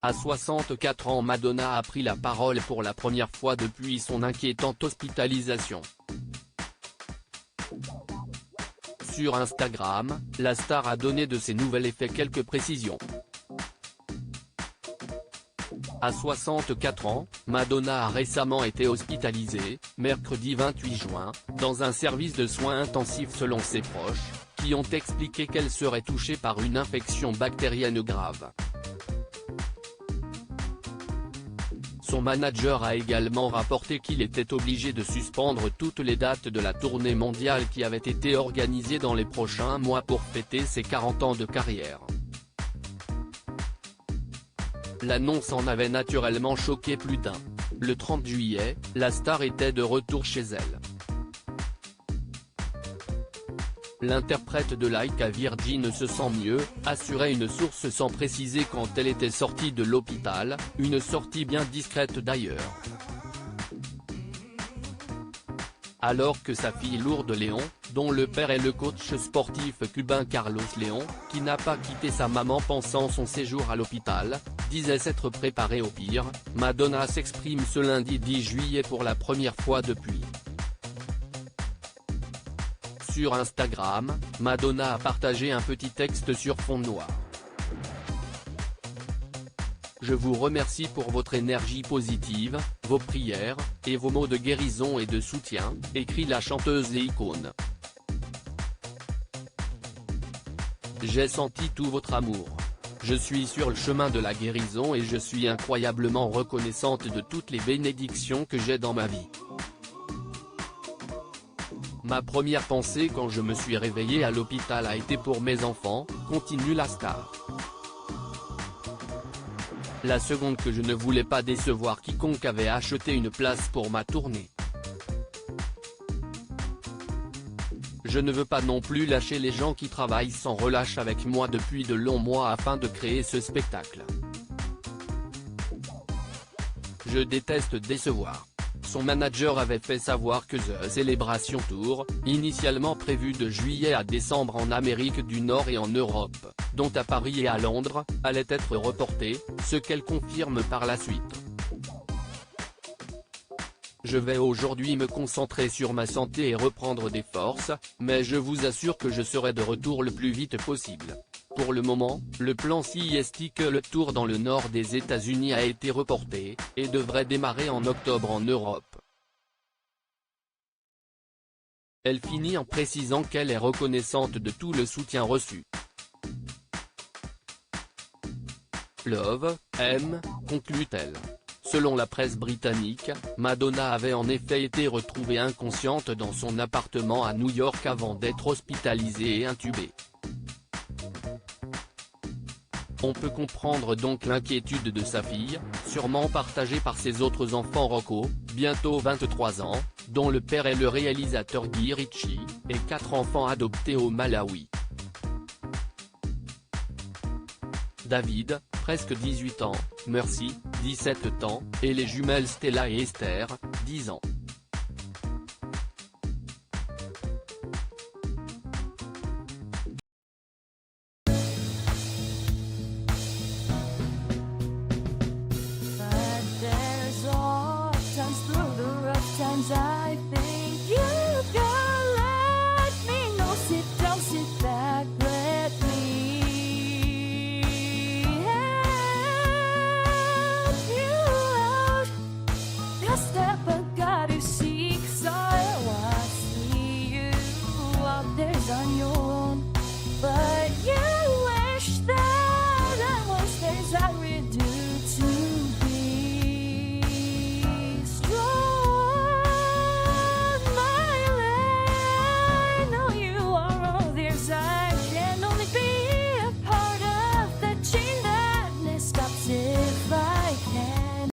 À 64 ans, Madonna a pris la parole pour la première fois depuis son inquiétante hospitalisation. Sur Instagram, la star a donné de ses nouvelles et fait quelques précisions. À 64 ans, Madonna a récemment été hospitalisée, mercredi 28 juin, dans un service de soins intensifs selon ses proches, qui ont expliqué qu'elle serait touchée par une infection bactérienne grave. Son manager a également rapporté qu'il était obligé de suspendre toutes les dates de la tournée mondiale qui avait été organisée dans les prochains mois pour fêter ses 40 ans de carrière. L'annonce en avait naturellement choqué plus d'un. Le 30 juillet, la star était de retour chez elle. L'interprète de Like a Virgin se sent mieux, assurait une source sans préciser quand elle était sortie de l'hôpital, une sortie bien discrète d'ailleurs. Alors que sa fille Lourdes Léon, dont le père est le coach sportif cubain Carlos Léon, qui n'a pas quitté sa maman pendant son séjour à l'hôpital, disait s'être préparée au pire, Madonna s'exprime ce lundi 10 juillet pour la première fois depuis. Sur Instagram, Madonna a partagé un petit texte sur fond noir. Je vous remercie pour votre énergie positive, vos prières, et vos mots de guérison et de soutien, écrit la chanteuse et icône. J'ai senti tout votre amour. Je suis sur le chemin de la guérison et je suis incroyablement reconnaissante de toutes les bénédictions que j'ai dans ma vie. Ma première pensée quand je me suis réveillée à l'hôpital a été pour mes enfants, continue la star. La seconde que je ne voulais pas décevoir quiconque avait acheté une place pour ma tournée. Je ne veux pas non plus lâcher les gens qui travaillent sans relâche avec moi depuis de longs mois afin de créer ce spectacle. Je déteste décevoir. Son manager avait fait savoir que The Celebration Tour, initialement prévue de juillet à décembre en Amérique du Nord et en Europe, dont à Paris et à Londres, allait être reportée, ce qu'elle confirme par la suite. Je vais aujourd'hui me concentrer sur ma santé et reprendre des forces, mais je vous assure que je serai de retour le plus vite possible. Pour le moment, le plan CES Tour dans le nord des États-Unis a été reporté, et devrait démarrer en octobre en Europe. Elle finit en précisant qu'elle est reconnaissante de tout le soutien reçu. Love, aime, conclut-elle. Selon la presse britannique, Madonna avait en effet été retrouvée inconsciente dans son appartement à New York avant d'être hospitalisée et intubée. On peut comprendre donc l'inquiétude de sa fille, sûrement partagée par ses autres enfants Rocco, bientôt 23 ans, dont le père est le réalisateur Guy Ritchie, et 4 enfants adoptés au Malawi. David, presque 18 ans, Mercy, 17 ans, et les jumelles Stella et Esther, 10 ans.